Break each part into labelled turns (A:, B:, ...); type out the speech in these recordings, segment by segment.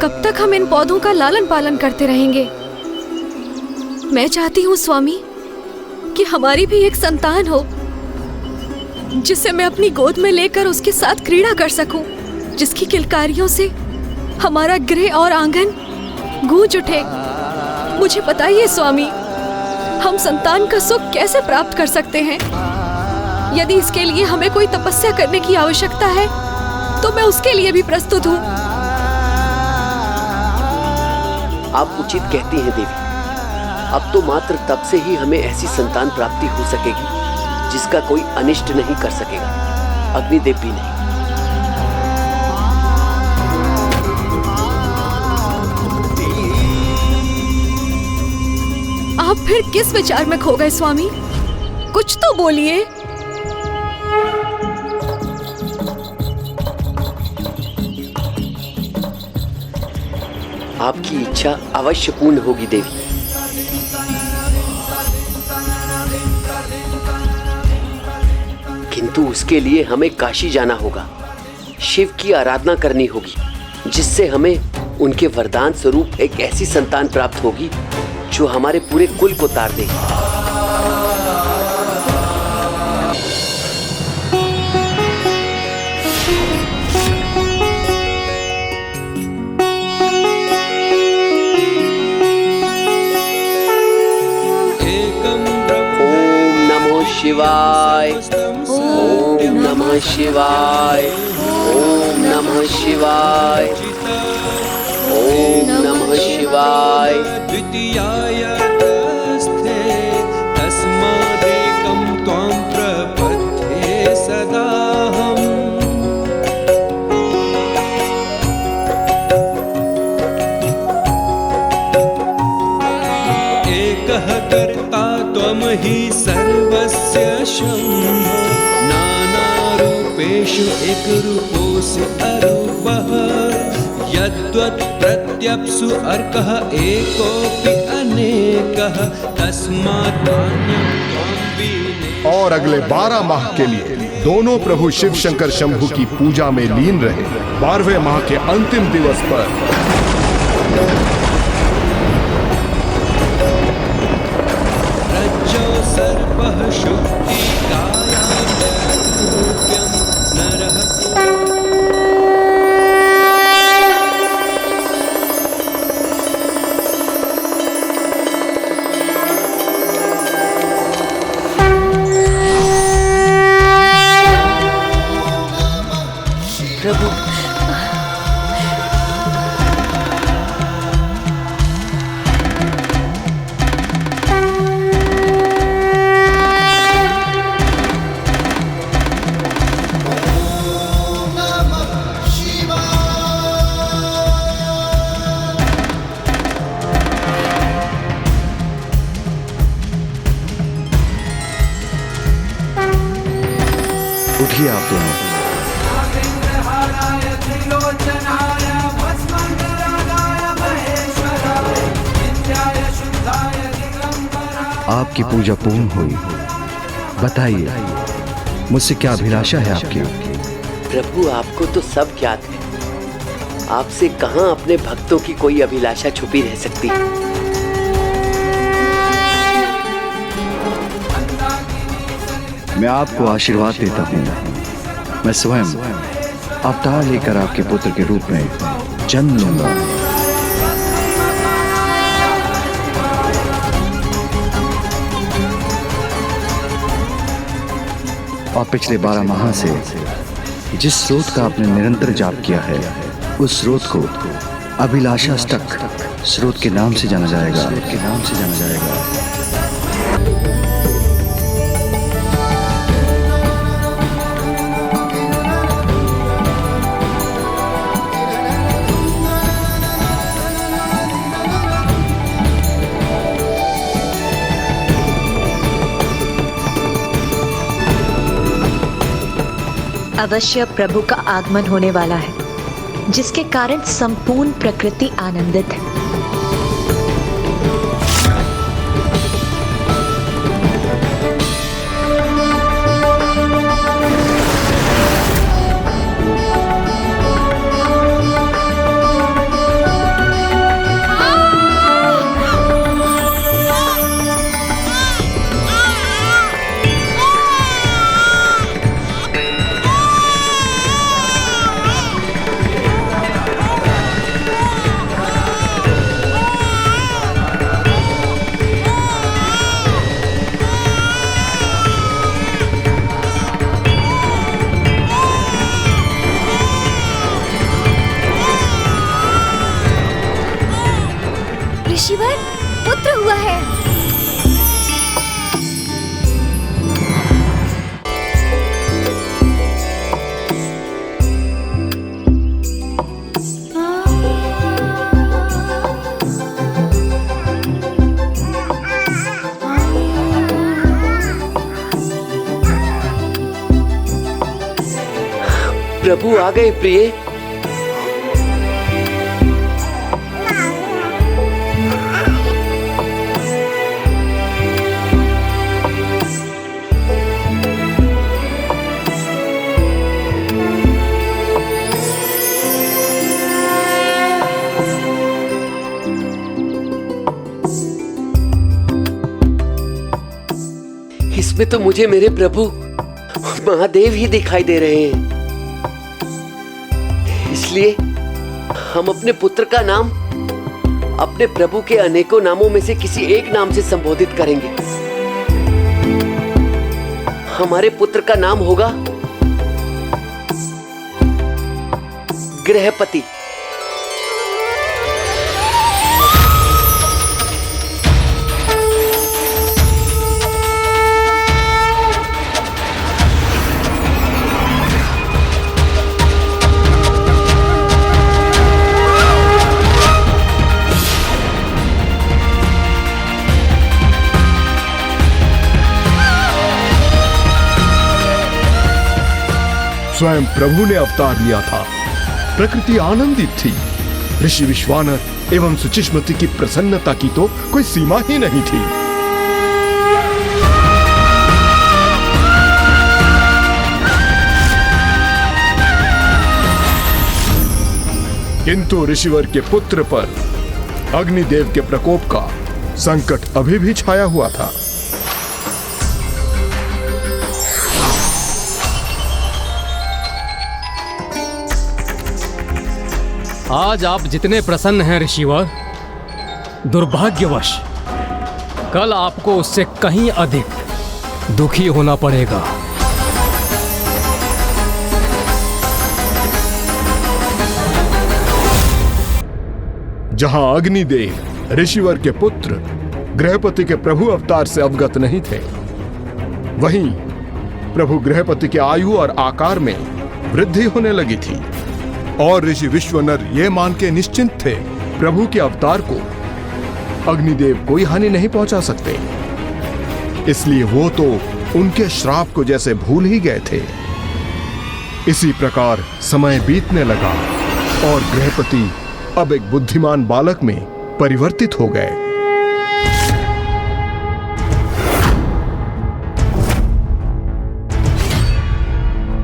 A: कब तक हम इन पौधों का लालन पालन करते रहेंगे? मैं चाहती हूँ स्वामी कि हमारी भी एक संतान हो, जिसे मैं अपनी गोद में लेकर उसके साथ क्रीड़ा कर सकूं, जिसकी किलकारियों से हमारा गृह और आंगन गूंज उठे। मुझे बताइए स्वामी, हम संतान का सुख कैसे प्राप्त कर सकते हैं? यदि इसके लिए हमें कोई तपस्या करने की आवश्यकता है तो मैं उसके लिए भी प्रस्तुत हूँ।
B: आप उचित कहती हैं देवी। अब तो मात्र तब से ही हमें ऐसी संतान प्राप्ति हो सकेगी जिसका कोई अनिष्ट नहीं कर सकेगा, अग्निदेव भी नहीं।
A: आप फिर किस विचार में खो गए स्वामी? कुछ तो बोलिए।
B: आपकी इच्छा अवश्य पूर्ण होगी देवी। किंतु उसके लिए हमें काशी जाना होगा, शिव की आराधना करनी होगी, जिससे हमें उनके वरदान स्वरूप एक ऐसी संतान प्राप्त होगी जो हमारे पूरे कुल को तार देगी। शिवाय ओम नमः शिवाय, ओम नमः शिवाय, ओम नमः शिवाय।
C: द्वितीयाय तस्थे तस्मादेकं त्वां प्रपद्ये सदाहम्। एकः कर्ता त्वं हि सर्वस्य शम्भो, नानारूपेषु एकरूपोऽसि अरूपः। यद्वत् प्रत्यप्सु अर्कः एकोऽपि अनेकः, तस्मात् मान्यं त्वां विने।
D: और अगले 12 माह के लिए दोनों प्रभु शिव शंकर शंभु की पूजा में लीन रहे। 12वें माह के अंतिम दिवस पर
C: सर्पः शुक्ति कायाद्रूप्यं नरः।
B: प्रभु
E: उठिए आप दोनों। आपकी पूजा पूर्ण हुई। बताइए, मुझसे क्या अभिलाषा है आपकी?
B: प्रभु, आपको तो सब ज्ञात है। आपसे कहां अपने भक्तों की कोई अभिलाषा छुपी रह सकती है।
E: मैं आपको आशीर्वाद देता हूँ। मैं स्वयं अवतार लेकर आपके पुत्र के रूप में जन्म लूंगा। और पिछले 12 माह से जिस स्रोत का आपने निरंतर जाप किया है, उस स्रोत को अभिलाषाष्टक स्रोत के नाम से जाना जाएगा।
F: अवश्य प्रभु का आगमन होने वाला है, जिसके कारण संपूर्ण प्रकृति आनंदित है।
A: पुत्र हुआ है।
B: प्रभु आ गए प्रिय। इसमें तो मुझे मेरे प्रभु महादेव ही दिखाई दे रहे हैं। इसलिए हम अपने पुत्र का नाम अपने प्रभु के अनेकों नामों में से किसी एक नाम से संबोधित करेंगे। हमारे पुत्र का नाम होगा गृहपति।
D: स्वयं प्रभु ने अवतार लिया था। प्रकृति आनंदित थी। ऋषि विश्वानर एवं सुचिस्मति की प्रसन्नता की तो कोई सीमा ही नहीं थी। किंतु ऋषिवर के पुत्र पर अग्निदेव के प्रकोप का संकट अभी भी छाया हुआ था।
G: आज आप जितने प्रसन्न हैं ऋषिवर, दुर्भाग्यवश कल आपको उससे कहीं अधिक दुखी होना पड़ेगा।
D: जहां अग्निदेव ऋषिवर के पुत्र गृहपति के प्रभु अवतार से अवगत नहीं थे, वहीं प्रभु गृहपति के आयु और आकार में वृद्धि होने लगी थी और ऋषि विश्वनर ये मान के निश्चिंत थे प्रभु के अवतार को अग्निदेव कोई हानि नहीं पहुंचा सकते। इसलिए वो तो उनके श्राप को जैसे भूल ही गए थे। इसी प्रकार समय बीतने लगा और गृहपति अब एक बुद्धिमान बालक में परिवर्तित हो गए।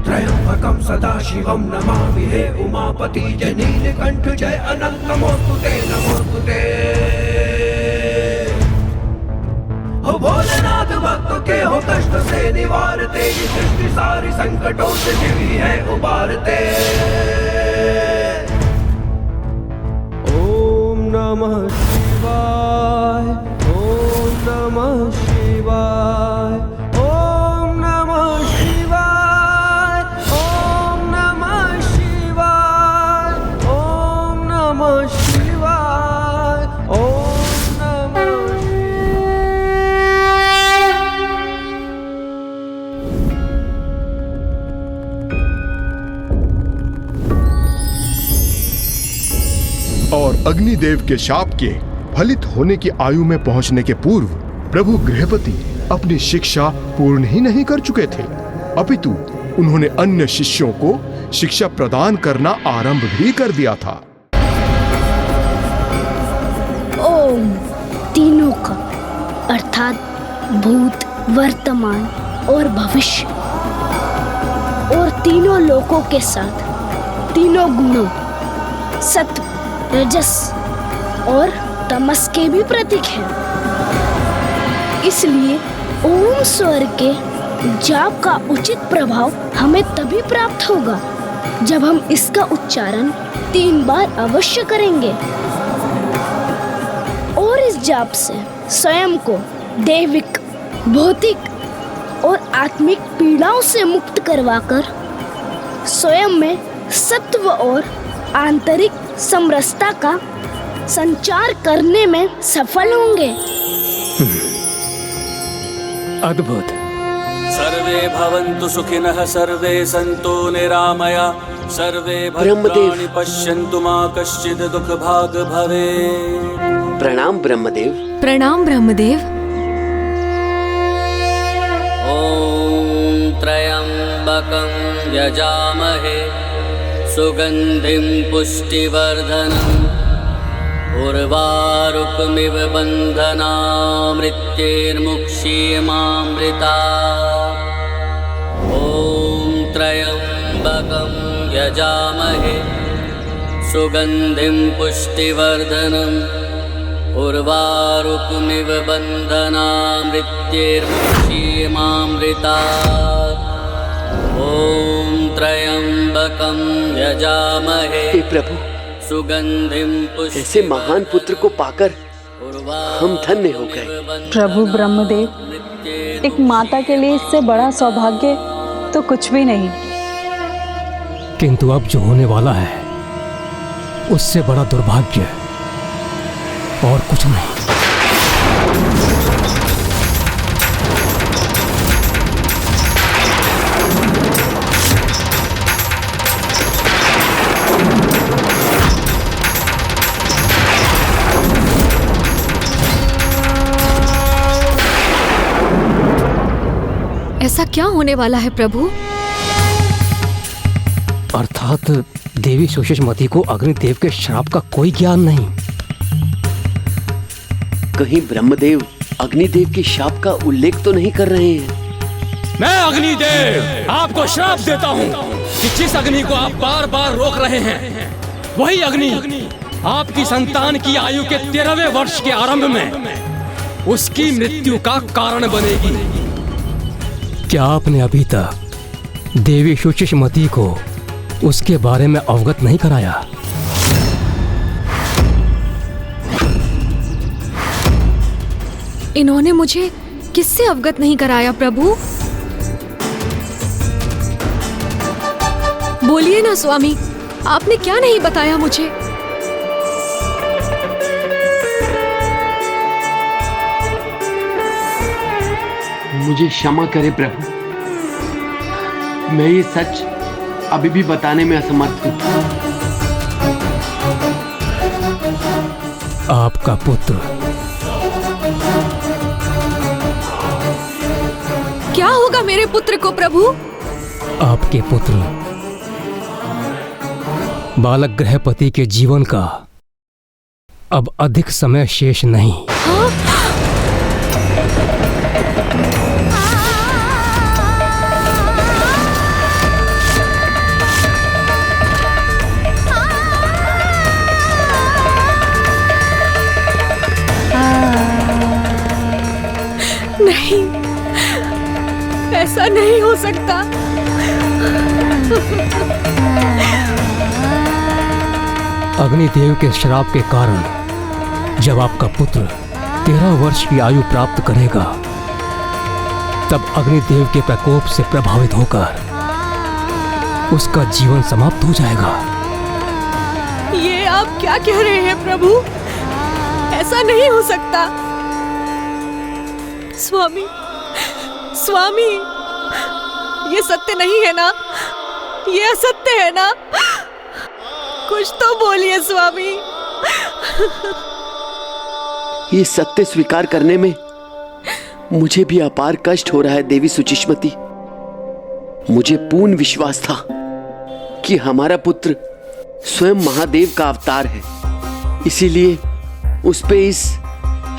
C: त्रयंबकं सदाशिवं नमामि हे उमापति जय नीलकंठ जय अनंत नमोस्तुते नमोस्तुते। हो भोलेनाथ भक्तों के हो कष्ट से निवारते, ये सृष्टि सारी संकटों से शिव ही है उबारते। ओम नमः शिवाय, ओम नमः शिवाय, ओम नमः शिवाय, ओम नमः शिवाय, ओम नमः शिवाय, ओम नमः
D: और अग्निदेव के शाप के फलित होने की आयु में पहुंचने के पूर्व प्रभु गृहपति अपनी शिक्षा पूर्ण ही नहीं कर चुके थे, अपितु उन्होंने अन्य शिष्यों को शिक्षा प्रदान करना आरंभ भी कर दिया था।
H: ओम तीनों का अर्थात भूत, वर्तमान और भविष्य और तीनों लोकों के साथ तीनों गुणों सत्व, रजस और तमस के भी प्रतीक है। इसलिए ओम स्वर के जाप का उचित प्रभाव हमें तभी प्राप्त होगा जब हम इसका उच्चारण 3 बार अवश्य करेंगे और इस जाप से स्वयं को दैविक, भौतिक और आत्मिक पीड़ाओं से मुक्त करवाकर स्वयं में सत्व और आंतरिक समरसता का संचार करने में सफल होंगे।
G: अद्भुत।
I: सर्वे भवन्तु सुखिनः, सर्वे सन्तु निरामया, सर्वे
B: ब्रह्मदेव।
I: भद्राणि पश्यन्तु मा कश्चित् दुःखभाग् भवेत्।
B: प्रणाम ब्रह्मदेव।
A: प्रणाम ब्रह्मदेव।
I: ॐ त्र्यम्बकं यजामहे सुगन्धिं पुष्टिवर्धनम् उर्वारुकमिव बन्धनामृत्यैर्मुक्षीयमामृता। ॐ त्र्यम्बकं यजामहे सुगन्धिं पुष्टिवर्धनम् उर्वारुकमिव बन्धनामृत्यैर्मुक्षीयमामृता। ॐ त्र्यम्बकं यजामहे
B: हे प्रभु,
I: सुगंधिं
B: ऐसे महान पुत्र को पाकर हम धन्य हो गए।
J: प्रभु ब्रह्मदेव, एक माता के लिए इससे बड़ा सौभाग्य तो कुछ भी नहीं।
G: किंतु अब जो होने वाला है उससे बड़ा दुर्भाग्य और कुछ नहीं।
A: ऐसा क्या होने वाला है प्रभु?
G: अर्थात देवी सुषमती को अग्निदेव के श्राप का कोई ज्ञान नहीं।
B: कहीं ब्रह्मदेव अग्निदेव के शाप का उल्लेख तो नहीं कर रहे हैं?
G: मैं अग्निदेव आपको श्राप देता हूँ कि जिस अग्नि को आप बार बार रोक रहे हैं वही अग्नि आपकी संतान की आयु के 13वें वर्ष के आरंभ में उसकी मृत्यु का कारण बनेगी। क्या आपने अभी तक देवी सुषमती को उसके बारे में अवगत नहीं कराया?
A: इन्होंने मुझे किससे अवगत नहीं कराया प्रभु? बोलिए ना स्वामी, आपने क्या नहीं बताया मुझे?
B: मुझे क्षमा करे प्रभु, मैं ये सच अभी भी बताने में असमर्थ हूँ।
G: आपका पुत्र
A: क्या होगा मेरे पुत्र को प्रभु?
G: आपके पुत्र बालक गृहपति के जीवन का अब अधिक समय शेष नहीं।
A: हाँ? नहीं, ऐसा नहीं हो सकता।
G: अग्निदेव के श्राप के कारण जब आपका पुत्र 13 वर्ष की आयु प्राप्त करेगा तब अग्निदेव के प्रकोप से प्रभावित होकर उसका जीवन समाप्त हो जाएगा।
A: ये आप क्या कह रहे हैं प्रभु? ऐसा नहीं हो सकता। स्वामी, स्वामी, ये सत्य नहीं है ना? ये असत्य है ना? कुछ तो बोलिए स्वामी।
B: ये सत्य स्वीकार करने में मुझे भी अपार कष्ट हो रहा है देवी सुचिष्मती। मुझे पूर्ण विश्वास था कि हमारा पुत्र स्वयं महादेव का अवतार है, इसीलिए उस पे इस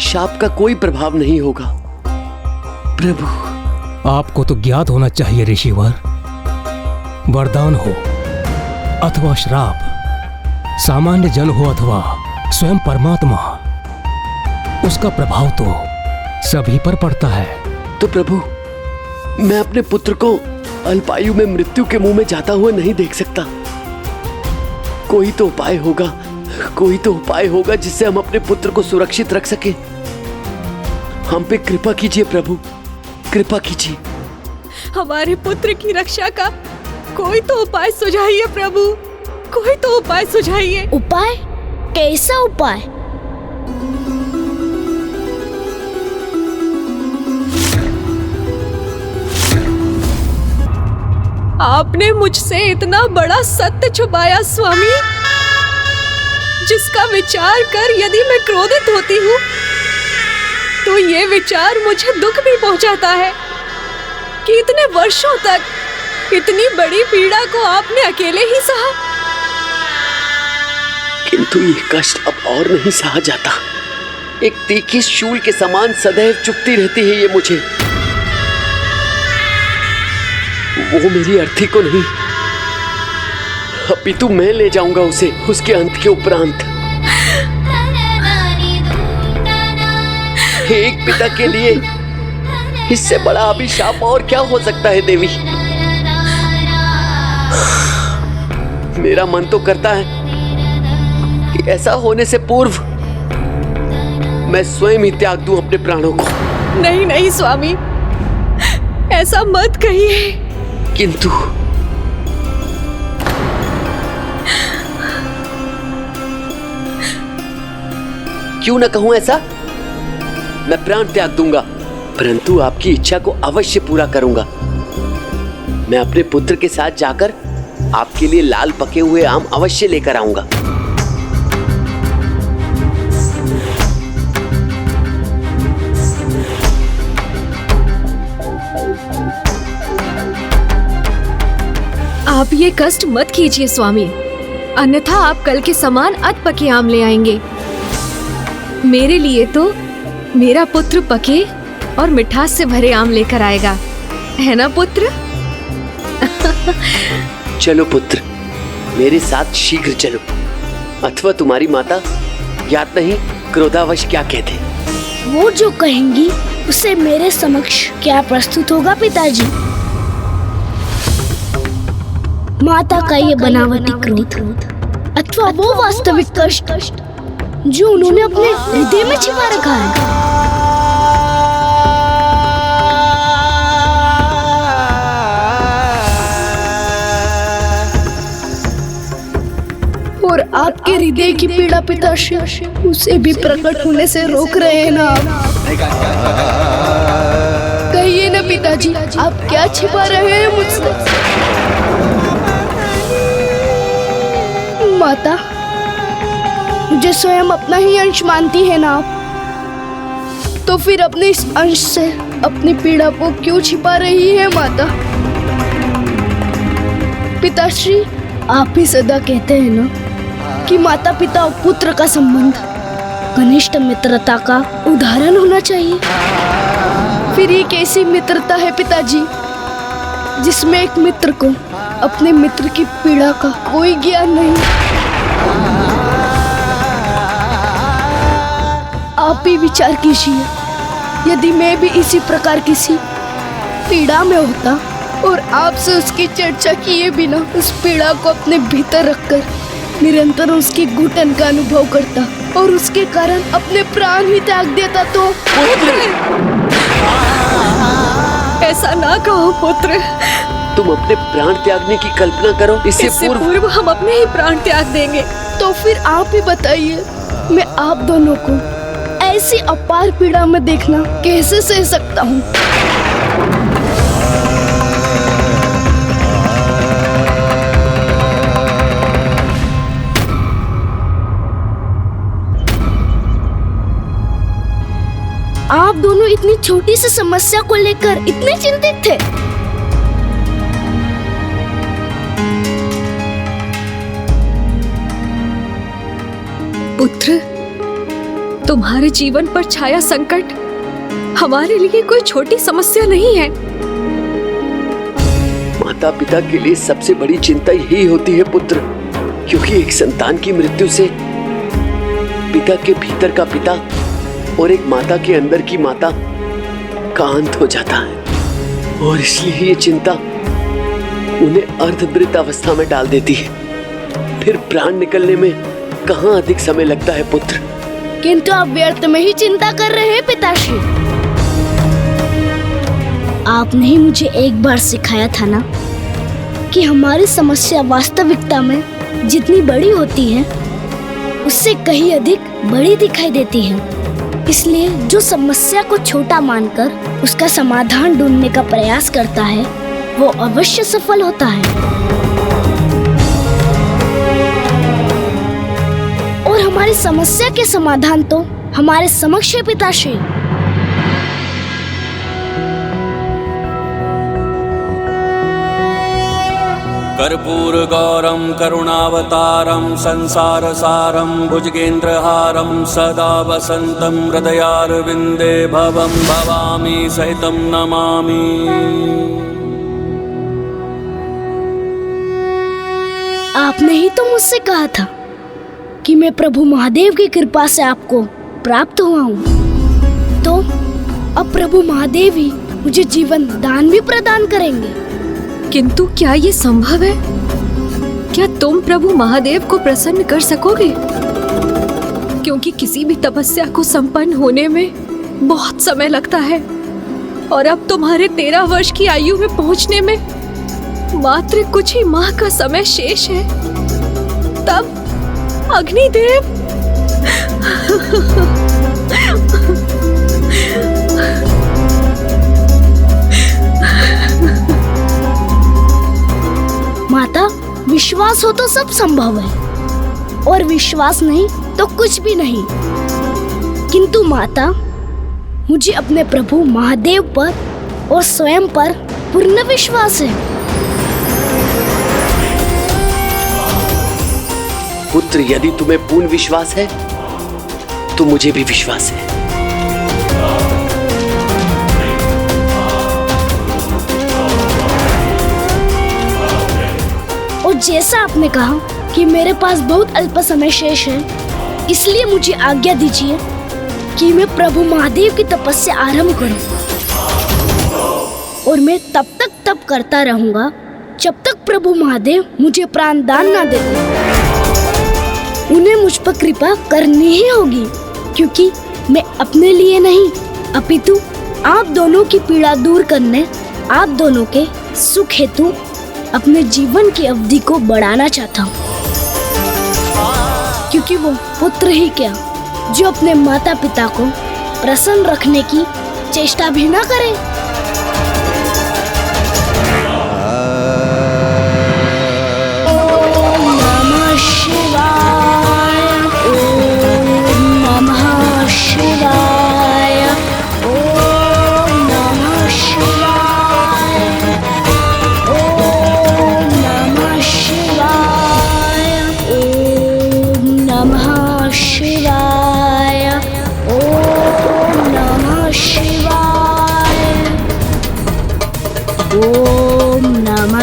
B: शाप का कोई प्रभाव नहीं होगा। प्रभु,
G: आपको तो ज्ञात होना चाहिए ऋषिवर, वरदान हो अथवा श्राप, सामान्य जन हो अथवा स्वयं परमात्मा, उसका प्रभाव तो सभी पर पड़ता है।
B: तो प्रभु, मैं अपने पुत्र को अल्पायु में मृत्यु के मुंह में जाता हुआ नहीं देख सकता। कोई तो उपाय होगा, कोई तो उपाय होगा जिससे हम अपने पुत्र को सुरक्षित रख सके। हम पे कृपा कीजिए प्रभु, कृपा कीजिए।
A: हमारे पुत्र की रक्षा का कोई तो उपाय सुझाइए प्रभु, कोई तो उपाय सुझाइए।
H: उपाय? कैसा उपाय?
A: आपने मुझसे इतना बड़ा सत्य छुपाया स्वामी, जिसका विचार कर यदि मैं क्रोधित होती हूँ तो ये विचार मुझे दुख भी पहुंचाता है कि इतने वर्षों तक इतनी बड़ी पीड़ा को आपने अकेले ही सहा।
B: किंतु ये कष्ट अब और नहीं सहा जाता। एक तीखी शूल के समान सदैव चुभती रहती है ये मुझे। वो मेरी अर्थी को नहीं, अपितु मैं ले जाऊंगा उसे उसके अंत के उपरांत। एक पिता के लिए इससे बड़ा अभिशाप और क्या हो सकता है देवी। मेरा मन तो करता है कि ऐसा होने से पूर्व मैं स्वयं ही त्याग दूं अपने प्राणों को।
A: नहीं नहीं स्वामी, ऐसा मत कहिए।
B: किंतु क्यों न कहूं ऐसा? मैं प्राण त्याग दूंगा, परंतु आपकी इच्छा को अवश्य पूरा करूंगा। मैं अपने पुत्र के साथ जाकर आपके लिए लाल पके हुए आम अवश्य लेकर आऊंगा।
A: आप ये कष्ट मत कीजिए स्वामी, अन्यथा आप कल के समान अधपके आम ले आएंगे। मेरे लिए तो मेरा पुत्र पके और मिठास से भरे आम लेकर आएगा, है ना पुत्र?
B: चलो पुत्र, मेरे साथ शीघ्र चलो, अथवा तुम्हारी माता याद नहीं क्रोधावश क्या कहते।
H: वो जो कहेंगी उसे मेरे समक्ष क्या प्रस्तुत होगा पिताजी? माता का ये बनावटी क्रोध अथवा वो वास्तविक कष्ट जो उन्होंने अपने हृदय में छिपा रखा है। और आपके हृदय की पीड़ा पिताश्री उसे भी प्रकट होने से रोक रहे हैं ना आप? कहिए ना पिताजी, आप क्या छिपा रहे हैं मुझसे? माता, मुझे स्वयं अपना ही अंश मानती है ना आप, तो फिर अपने इस अंश से अपनी पीड़ा को क्यों छिपा रही है माता? पिताश्री, आप ही सदा कहते हैं ना कि माता पिता और पुत्र का संबंध घनिष्ठ मित्रता का उदाहरण होना चाहिए। फिर ये कैसी मित्रता है पिताजी जिसमें एक मित्र को अपने मित्र की पीड़ा का कोई ज्ञान नहीं? आप भी विचार कीजिए, यदि मैं भी इसी प्रकार किसी पीड़ा में होता और आपसे उसकी चर्चा किए बिना उस पीड़ा को अपने भीतर रखकर निरंतर उसकी घुटन का अनुभव करता और उसके कारण अपने प्राण ही त्याग देता तो?
A: ऐसा ना कहो पुत्र।
B: तुम अपने प्राण त्यागने की कल्पना करो, इससे
A: पूर्व हम अपने ही प्राण त्याग देंगे।
H: तो फिर आप ही बताइए, मैं आप दोनों को ऐसी अपार पीड़ा में देखना कैसे सह सकता हूँ? आप दोनों इतनी छोटी सी समस्या को लेकर इतने चिंतित थे?
A: पुत्र, तुम्हारे जीवन पर छाया संकट हमारे लिए कोई छोटी समस्या नहीं है।
B: माता पिता के लिए सबसे बड़ी चिंता यही होती है पुत्र, क्योंकि एक संतान की मृत्यु से पिता के भीतर का पिता और एक माता के अंदर की माता का अंत हो जाता है, और इसलिए ये चिंता उन्हें अर्धमृत अवस्था में डाल देती है। फिर प्राण निकलने में कहाँ अधिक समय लगता है पुत्र।
H: किंतु आप व्यर्थ में ही चिंता कर रहे हैं पिताश्री। आपने ही मुझे एक बार सिखाया था ना कि हमारी समस्या वास्तविकता में जितनी बड़ी होती है उससे कहीं अधिक बड़ी दिखाई देती है। इसलिए जो समस्या को छोटा मानकर उसका समाधान ढूंढने का प्रयास करता है वो अवश्य सफल होता है। और हमारी समस्या के समाधान तो हमारे समक्ष है पिताश्री।
I: कर्पूर गौरम करुणावतारम संसार सारम भुजगेंद्रहारम सदा वसंतम हृदयारविंदे भवम भवामी सहितम नमामि।
H: आपने ही तो मुझसे कहा था कि मैं प्रभु महादेव की कृपा से आपको प्राप्त हुआ हूँ, तो अब प्रभु महादेव ही मुझे जीवन दान भी प्रदान करेंगे।
A: किंतु क्या ये संभव है? क्या तुम प्रभु महादेव को प्रसन्न कर सकोगे? क्योंकि किसी भी तपस्या को संपन्न होने में बहुत समय लगता है, और अब तुम्हारे 13 वर्ष की आयु में पहुंचने में मात्र कुछ ही माह का समय शेष है। तब अग्निदेव
H: माता, विश्वास हो तो सब संभव है, और विश्वास नहीं तो कुछ भी नहीं। किंतु माता, मुझे अपने प्रभु महादेव पर और स्वयं पर पूर्ण विश्वास है।
B: पुत्र, यदि तुम्हें पूर्ण विश्वास है तो मुझे भी विश्वास है।
H: और जैसा आपने कहा कि मेरे पास बहुत अल्प समय शेष है, इसलिए मुझे आज्ञा दीजिए कि मैं प्रभु महादेव की तपस्या आरंभ करूं। और मैं तब तक तप करता रहूंगा जब तक प्रभु महादेव मुझे प्राण दान ना दे। उन्हें मुझ पर कृपा करनी ही होगी, क्योंकि मैं अपने लिए नहीं अपितु आप दोनों की पीड़ा दूर करने, आप दोनों के सुख हेतु अपने जीवन की अवधि को बढ़ाना चाहता हूँ। क्योंकि वो पुत्र ही क्या, जो अपने माता पिता को प्रसन्न रखने की चेष्टा भी ना करे।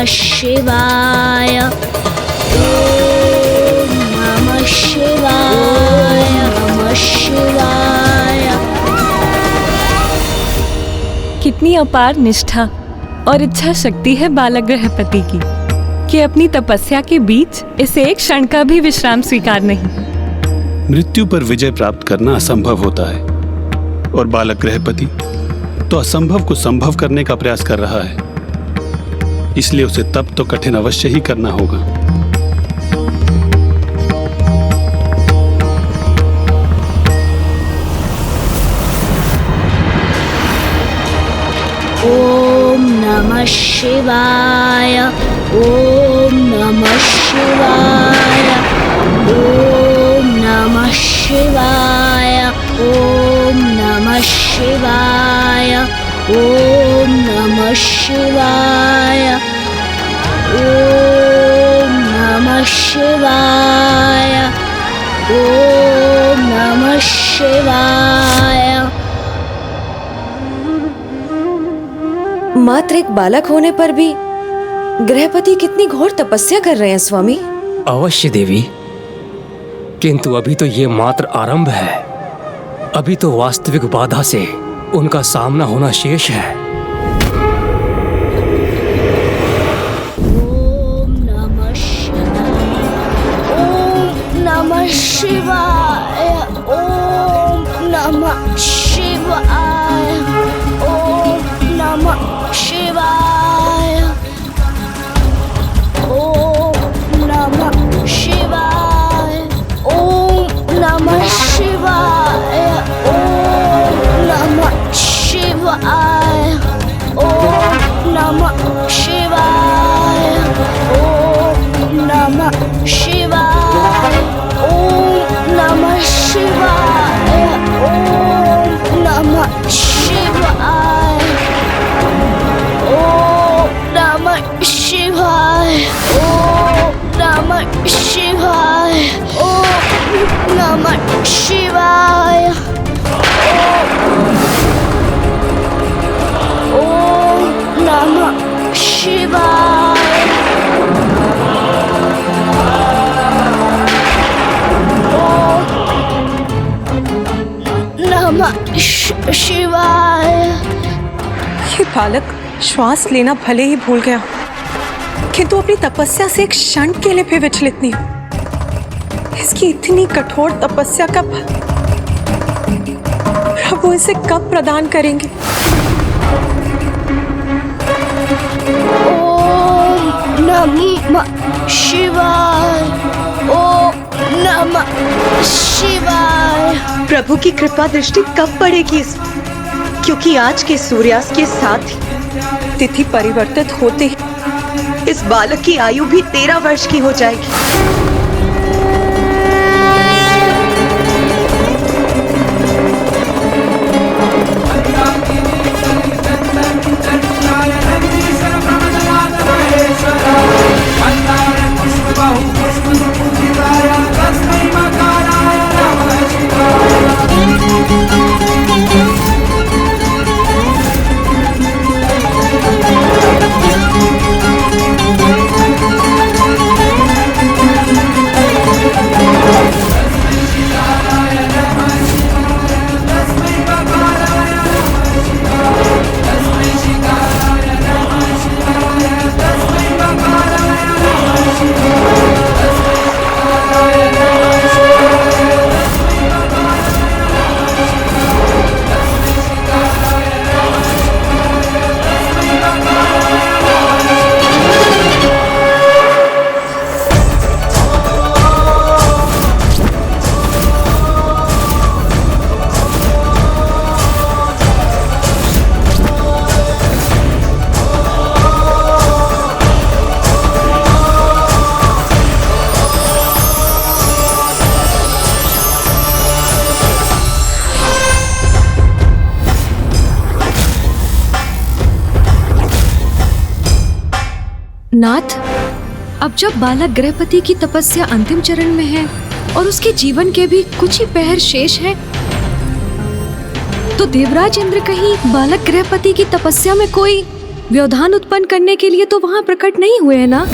H: शिवाय, ओम नमः शिवाय, नमः शिवाय।
J: कितनी अपार निष्ठा और इच्छा शक्ति है बालक गृहपति की कि अपनी तपस्या के बीच इसे एक क्षण का भी विश्राम स्वीकार नहीं।
K: मृत्यु पर विजय प्राप्त करना असंभव होता है, और बालक गृहपति तो असंभव को संभव करने का प्रयास कर रहा है। इसलिए उसे तप तो कठिन अवश्य ही करना होगा।
H: ओम नमः शिवाय, ओम नमः शिवाय, ओम नमः शिवाय, ओम नमः शिवाय, ओम नमः शिवाय, ओम नमः शिवाय, ओम नमः शिवाय।
A: मात्र एक बालक होने पर भी गृहपति कितनी घोर तपस्या कर रहे हैं स्वामी।
G: अवश्य देवी, किंतु अभी तो ये मात्र आरंभ है। अभी तो वास्तविक बाधा से उनका सामना होना शेष है।
H: ओम नमः शिवाय, ओम नमः शिवाय, ओम नमः शिवाय, ओम नमः शिवाय, ओम नमः शिवाय, ओम नमः शिवाय, ओम नमः शिवाय। शिवाय। ओम नमः शिवाय। ओम नमः शिवाय।
L: ये बालक श्वास लेना भले ही भूल गया, किंतु अपनी तपस्या से एक क्षण के लिए भी विचलित नहीं। इसकी इतनी कठोर तपस्या का फल प्रभु इसे कब प्रदान करेंगे?
H: ओम नमः शिवाय। ओम नमः शिवाय।
F: प्रभु की कृपा दृष्टि कब पड़ेगी इस, क्योंकि आज के सूर्यास्त के साथ ही
L: तिथि परिवर्तित होते ही
F: इस बालक की आयु भी 13 वर्ष की हो जाएगी।
A: नाथ, अब जब बालक गृहपति की तपस्या अंतिम चरण में है और उसके जीवन के भी कुछ ही पहर शेष है, तो देवराज इंद्र कहीं बालक गृहपति की तपस्या में कोई व्यवधान उत्पन्न करने के लिए तो वहां प्रकट नहीं हुए हैं ना?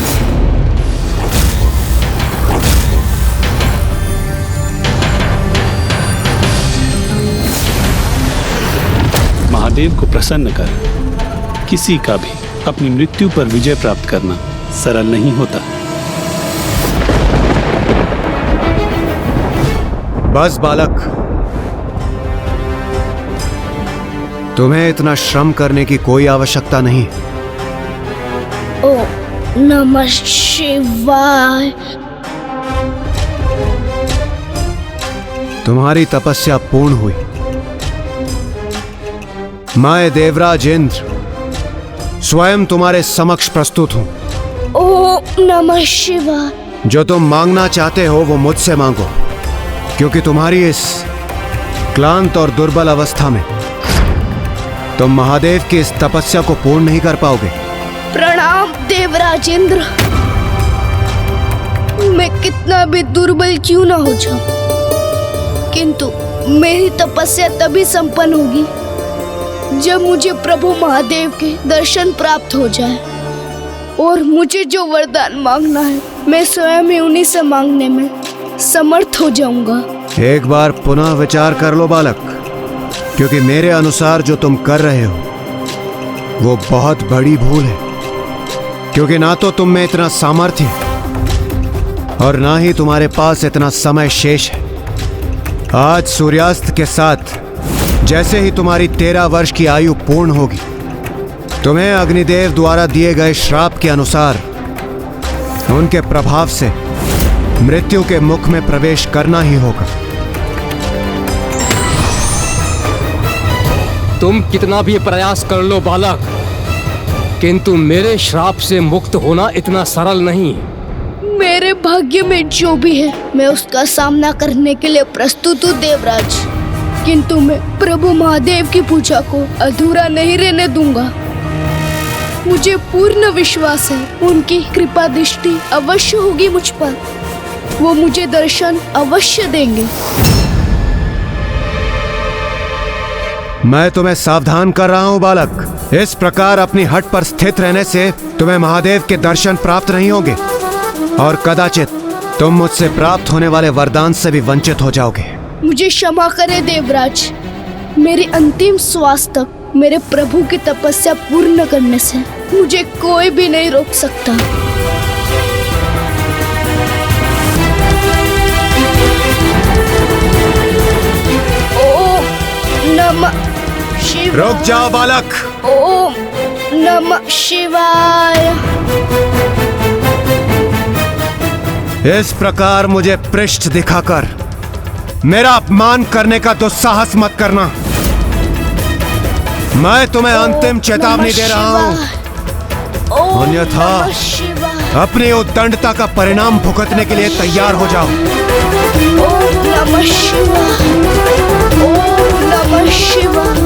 K: महादेव को प्रसन्न कर किसी का भी अपनी मृत्यु पर विजय प्राप्त करना सरल नहीं होता।
M: बस बालक, तुम्हें इतना श्रम करने की कोई आवश्यकता नहीं।
H: ओम नमः शिवाय।
M: तुम्हारी तपस्या पूर्ण हुई। मैं देवराज इंद्र स्वयं तुम्हारे समक्ष प्रस्तुत हूं।
H: ओम नमः शिवाय।
M: जो तुम मांगना चाहते हो वो मुझसे मांगो, क्योंकि तुम्हारी इस क्लांत और दुर्बल अवस्था में तुम महादेव की इस तपस्या को पूर्ण नहीं कर पाओगे।
H: प्रणाम देवराज इंद्र। मैं कितना भी दुर्बल क्यों ना हो जाऊं, किंतु मेरी तपस्या तभी संपन्न होगी जब मुझे प्रभु महादेव के दर्शन प्राप्त हो जाए, और मुझे जो वरदान मांगना है मैं स्वयं ही उन्हीं से मांगने में समर्थ हो जाऊंगा।
M: एक बार पुनः विचार कर लो बालक, क्योंकि मेरे अनुसार जो तुम कर रहे हो वो बहुत बड़ी भूल है, क्योंकि ना तो तुम में इतना सामर्थ्य है और ना ही तुम्हारे पास इतना समय शेष है। आज सूर्यास्त के साथ जैसे ही तुम्हारी 13 वर्ष की आयु पूर्ण होगी, तुम्हें अग्निदेव द्वारा दिए गए श्राप के अनुसार उनके प्रभाव से मृत्यु के मुख में प्रवेश करना ही होगा।
G: तुम कितना भी प्रयास कर लो बालक, किंतु मेरे श्राप से मुक्त होना इतना सरल नहीं।
H: मेरे भाग्य में जो भी है मैं उसका सामना करने के लिए प्रस्तुत हूँ देवराज, किंतु मैं प्रभु महादेव की पूजा को अधूरा नहीं रहने दूंगा। मुझे पूर्ण विश्वास है उनकी कृपा दृष्टि अवश्य होगी मुझ पर, वो मुझे दर्शन अवश्य देंगे।
M: मैं तुम्हें सावधान कर रहा हूं बालक। इस प्रकार अपनी हट पर स्थित रहने से तुम्हें महादेव के दर्शन प्राप्त नहीं होंगे और कदाचित तुम मुझसे प्राप्त होने वाले वरदान से भी वंचित हो जाओगे।
H: मुझे क्षमा करे देवराज, मेरी अंतिम श्वास तक मेरे प्रभु की तपस्या पूर्ण करने से मुझे कोई भी नहीं रोक सकता। ओम नमः शिवाय।
M: रुक जाओ बालक।
H: ओम नमः शिवाय।
M: इस प्रकार मुझे पृष्ठ दिखाकर मेरा अपमान करने का दुस्साहस मत करना। मैं तुम्हें अंतिम चेतावनी दे रहा हूं, अन्यथा अपनी उद्दंडता का परिणाम भुगतने के लिए तैयार हो जाओ।
H: ओम नमः शिवाय। ओम नमः शिवाय।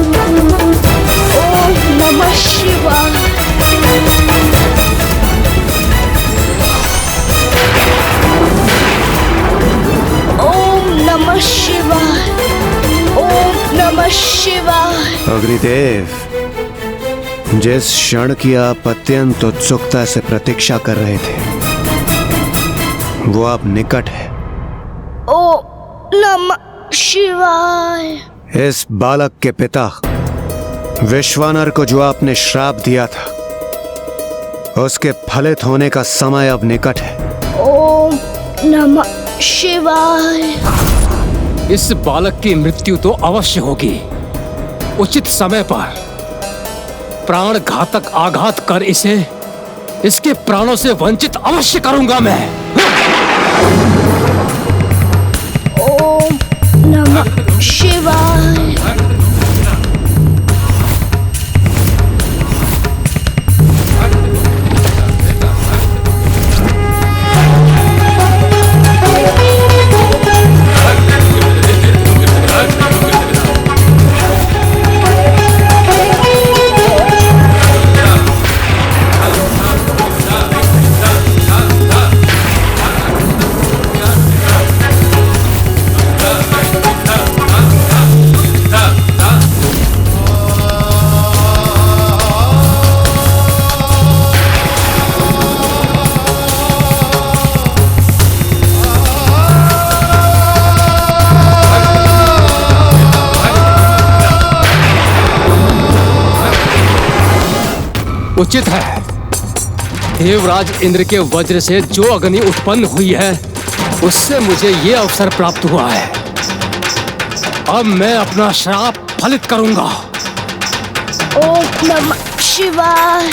H: ओम नमः शिवाय। ओम नमः शिवाय। ओम नमः शिवाय।
M: अग्निदेव, जिस क्षण की आप अत्यंत उत्सुकता से प्रतीक्षा कर रहे थे वो अब निकट है।
H: ओम नमः शिवाय।
M: इस बालक के पिता विश्वानर को जो आपने श्राप दिया था उसके फलित होने का समय अब निकट है।
H: ओम नमः शिवाय।
G: इस बालक की मृत्यु तो अवश्य होगी। उचित समय पर प्राण घातक आघात कर इसे इसके प्राणों से वंचित अवश्य करूंगा मैं।
H: ओम नमः शिवाय।
G: उचित है। देवराज इंद्र के वज्र से जो अग्नि उत्पन्न हुई है उससे मुझे ये अवसर प्राप्त हुआ है। अब मैं अपना श्राप फलित करूंगा।
H: ओम नमः शिवाय।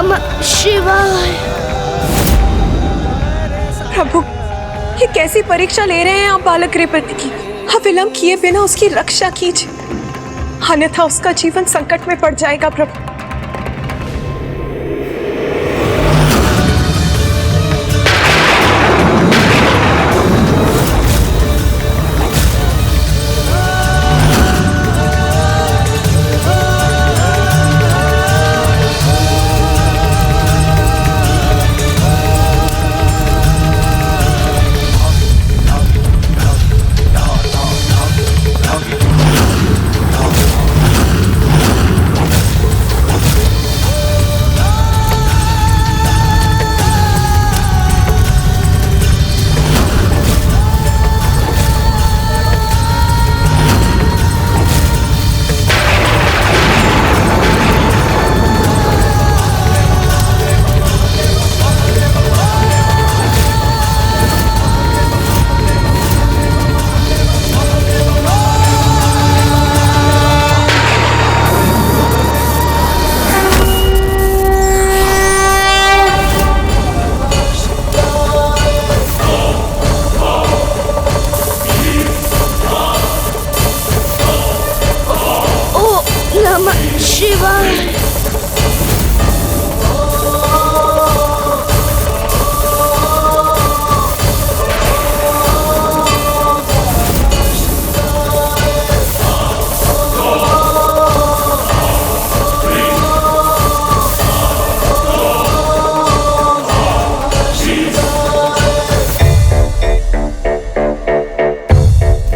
H: नमः शिवाय।
L: प्रभु, ये कैसी परीक्षा ले रहे हैं आप बालक गृहपति की? अविलंब किए बिना उसकी रक्षा कीजिए, अन्यथा उसका जीवन संकट में पड़ जाएगा। प्रभु,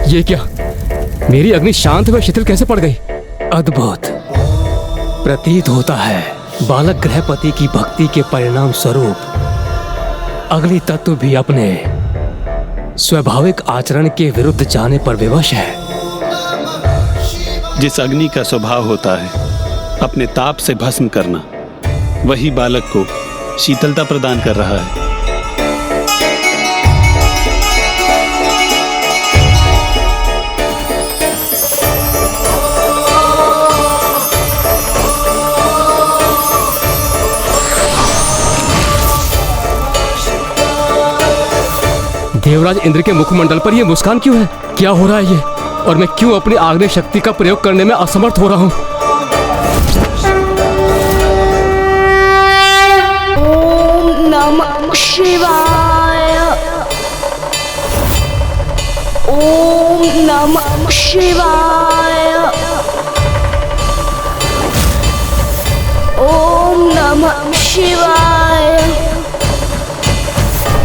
G: ये क्या? मेरी अग्नि शांत व शिथिल कैसे पड़ गई? अद्भुत प्रतीत होता है बालक गृहपति की भक्ति के परिणाम स्वरूप अग्नि तत्व भी अपने स्वाभाविक आचरण के विरुद्ध जाने पर विवश है।
K: जिस अग्नि का स्वभाव होता है अपने ताप से भस्म करना, वही बालक को शीतलता प्रदान कर रहा है।
G: देवराज इंद्र के मुखमंडल पर यह मुस्कान क्यों है? क्या हो रहा है ये? और मैं क्यों अपनी आग्नेय शक्ति का प्रयोग करने में असमर्थ हो रहा हूं?
H: ओम नमः शिवाय। ओम नमः शिवाय। ओम नमः शिवाय।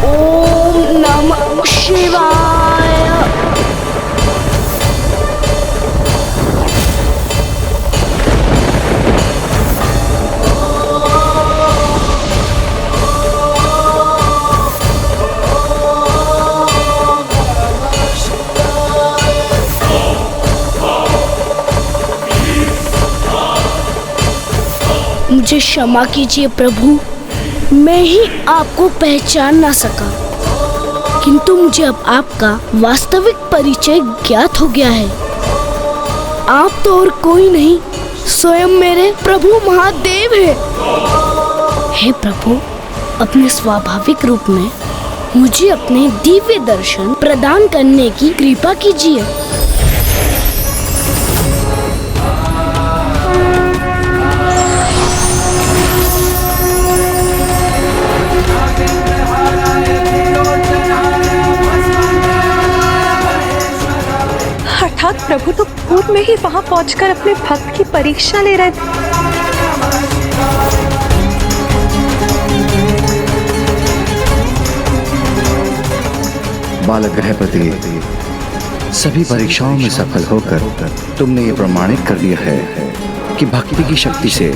H: ओम नमः शिवाय। मुझे क्षमा कीजिए प्रभु, मैं ही आपको पहचान ना सका, किंतु मुझे अब आपका वास्तविक परिचय ज्ञात हो गया है। आप तो और कोई नहीं, स्वयं मेरे प्रभु महादेव है। हे प्रभु, अपने स्वाभाविक रूप में मुझे अपने दिव्य दर्शन प्रदान करने की कृपा कीजिए।
L: अर्थात प्रभु तो पूर्व में ही वहां पहुंचकर अपने भक्त की परीक्षा ले रहे थे।
E: बालक गृहपति, सभी परीक्षाओं में सफल होकर तुमने ये प्रमाणित कर दिया है कि भक्ति की शक्ति से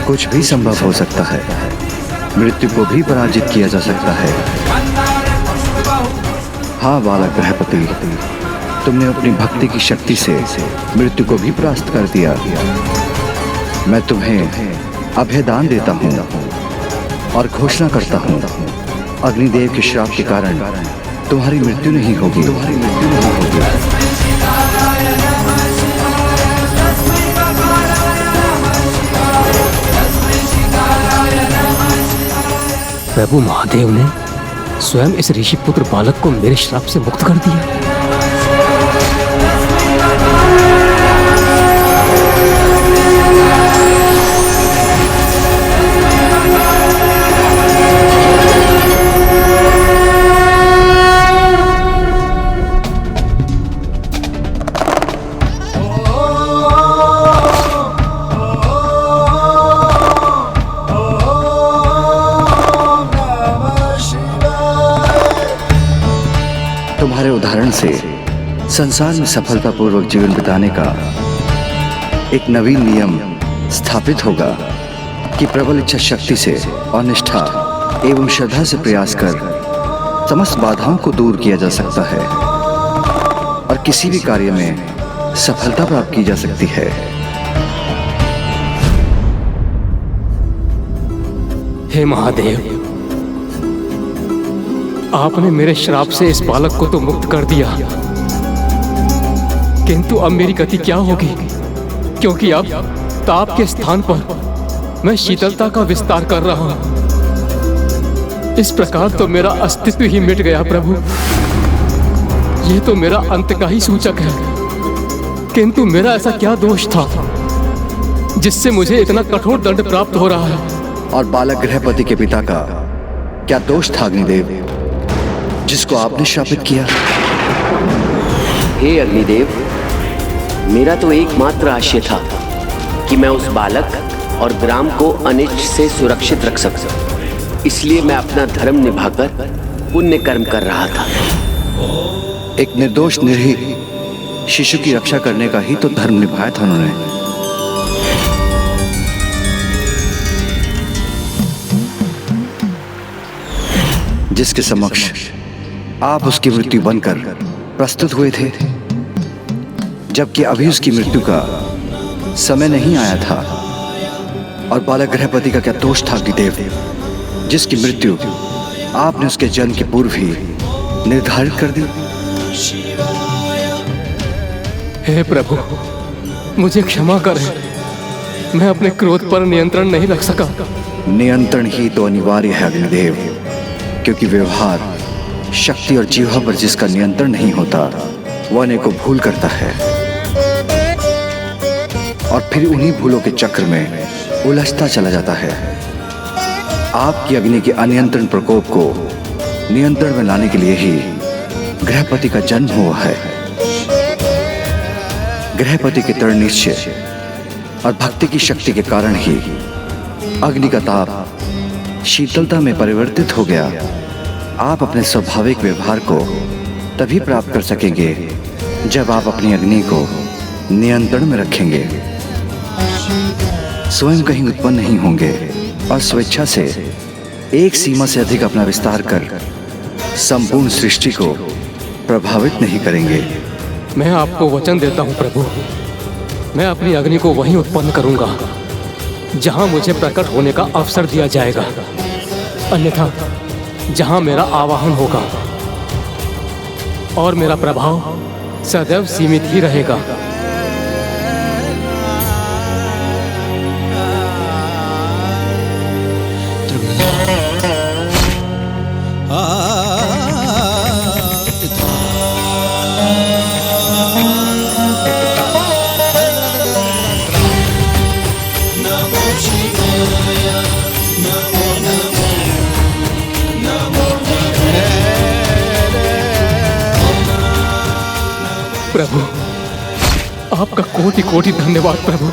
E: कुछ भी संभव हो सकता है, मृत्यु को भी पराजित किया जा सकता है। हाँ बालक गृहपति, तुमने अपनी भक्ति की शक्ति से मृत्यु को भी परास्त कर दिया। मैं तुम्हें अभयदान देता हूँ और घोषणा करता हूँ, अग्निदेव के श्राप के कारण तुम्हारी मृत्यु नहीं होगी।
G: प्रभु महादेव ने स्वयं इस ऋषि पुत्र बालक को मेरे श्राप से मुक्त कर दिया।
E: तुम्हारे उदाहरण से संसार में सफलतापूर्वक जीवन बिताने का एक नवीन नियम स्थापित होगा कि प्रबल इच्छा शक्ति से और निष्ठा एवं श्रद्धा से प्रयास कर समस्त बाधाओं को दूर किया जा सकता है और किसी भी कार्य में सफलता प्राप्त की जा सकती है।
G: हे महादेव, आपने मेरे श्राप से इस बालक को तो मुक्त कर दिया, किंतु अब मेरी गति क्या होगी? क्योंकि अब ताप के स्थान पर मैं शीतलता का विस्तार कर रहा हूं। इस प्रकार तो मेरा अस्तित्व ही मिट गया प्रभु। यह तो मेरा अंत का ही सूचक है, किंतु मेरा ऐसा क्या दोष था जिससे मुझे इतना कठोर दंड प्राप्त हो रहा है?
E: और बालक गृहपति के पिता का क्या दोष था अग्निदेव, जिसको आपने श्रापित किया?
B: हे अग्निदेव, मेरा तो एकमात्र आशय था कि मैं उस बालक और ग्राम को अनिष्ट से सुरक्षित रख सकूं। इसलिए मैं अपना धर्म निभाकर पुण्य कर्म कर रहा था।
E: एक निर्दोष निर्भीक शिशु की रक्षा करने का ही तो धर्म निभाया था उन्होंने। जिसके समक्ष आप उसकी मृत्यु बनकर प्रस्तुत हुए थे, जबकि अभी उसकी मृत्यु का समय नहीं आया था। और बालक गृहपति का क्या दोष था अग्निदेव, जिसकी मृत्यु आपने उसके जन्म के पूर्व ही निर्धारित कर दी?
G: हे प्रभु, मुझे क्षमा करें, मैं अपने क्रोध पर नियंत्रण नहीं रख सका।
E: नियंत्रण ही तो अनिवार्य है अग्निदेव, क्योंकि व्यवहार, शक्ति और जीवा पर जिसका नियंत्रण नहीं होता वह अनेकों भूल करता है और फिर उन्हीं भूलों के चक्र में उलझता चला जाता है। आपकी अग्नि के अनियंत्रण प्रकोप को नियंत्रण में लाने के लिए ही गृहपति का जन्म हुआ है। गृहपति के दृढ़ निश्चय और भक्ति की शक्ति के कारण ही अग्नि का ताप शीतलता में परिवर्तित हो गया। आप अपने स्वाभाविक व्यवहार को तभी प्राप्त कर सकेंगे जब आप अपनी अग्नि को नियंत्रण में रखेंगे, स्वयं कहीं उत्पन्न नहीं होंगे और स्वेच्छा से एक सीमा से अधिक अपना विस्तार कर संपूर्ण सृष्टि को प्रभावित नहीं करेंगे।
G: मैं आपको वचन देता हूं प्रभु, मैं अपनी अग्नि को वहीं उत्पन्न करूंगा जहां मुझे प्रकट होने का अवसर दिया जाएगा, अन्यथा जहां मेरा आवाहन होगा और मेरा प्रभाव सदैव सीमित ही रहेगा। प्रभु, आपका कोटि कोटि धन्यवाद प्रभु,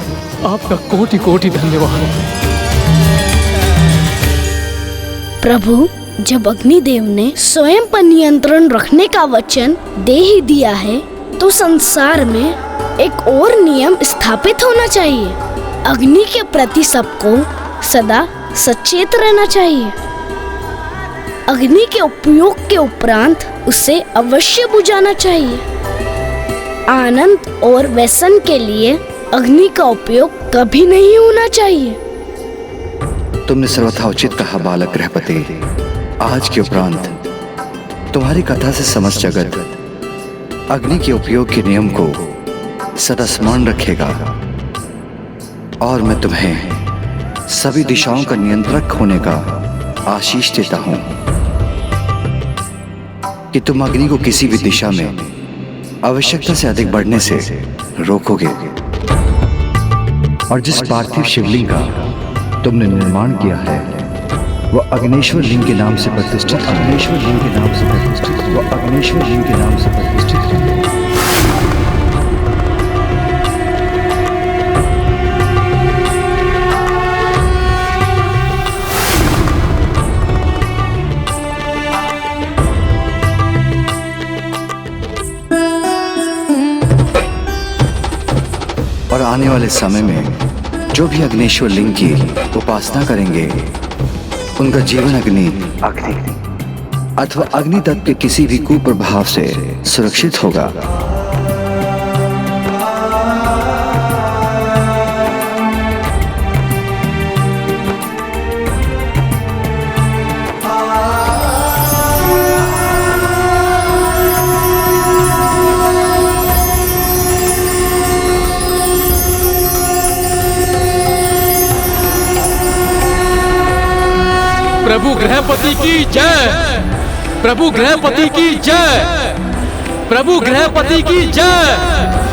G: आपका कोटि कोटि धन्यवाद।
H: प्रभु, जब अग्निदेव ने स्वयं पर नियंत्रण रखने का वचन दे ही दिया है, तो संसार में एक और नियम स्थापित होना चाहिए। अग्नि के प्रति सबको सदा सचेत रहना चाहिए। अग्नि के उपयोग के उपरांत उसे अवश्य बुझाना चाहिए। आनंद और व्यसन के लिए अग्नि का उपयोग कभी नहीं होना चाहिए।
E: तुमने सर्वथा उचित कहा बालक गृहपति। आज के उपरांत तुम्हारी कथा से समस्त जगत अग्नि के उपयोग के नियम को सदा स्मरण रखेगा और मैं तुम्हें सभी दिशाओं का नियंत्रक होने का आशीष देता हूं कि तुम अग्नि को किसी भी दिशा में आवश्यकता से अधिक बढ़ने से रोकोगे और जिस पार्थिव शिवलिंग का तुमने निर्माण किया है वह अग्नेश्वर लिंग के नाम से प्रतिष्ठित है। अग्नेश्वर लिंग के नाम से प्रतिष्ठित है। वह अग्नेश्वर लिंग के नाम से प्रतिष्ठित है। और आने वाले समय में जो भी अग्नेश्वर लिंग की उपासना करेंगे उनका जीवन अग्नि अथवा अग्नि तत्व के किसी भी कुप्रभाव से सुरक्षित होगा।
G: प्रभु गृहपति की जय, प्रभु गृहपति की जय, प्रभु गृहपति की जय।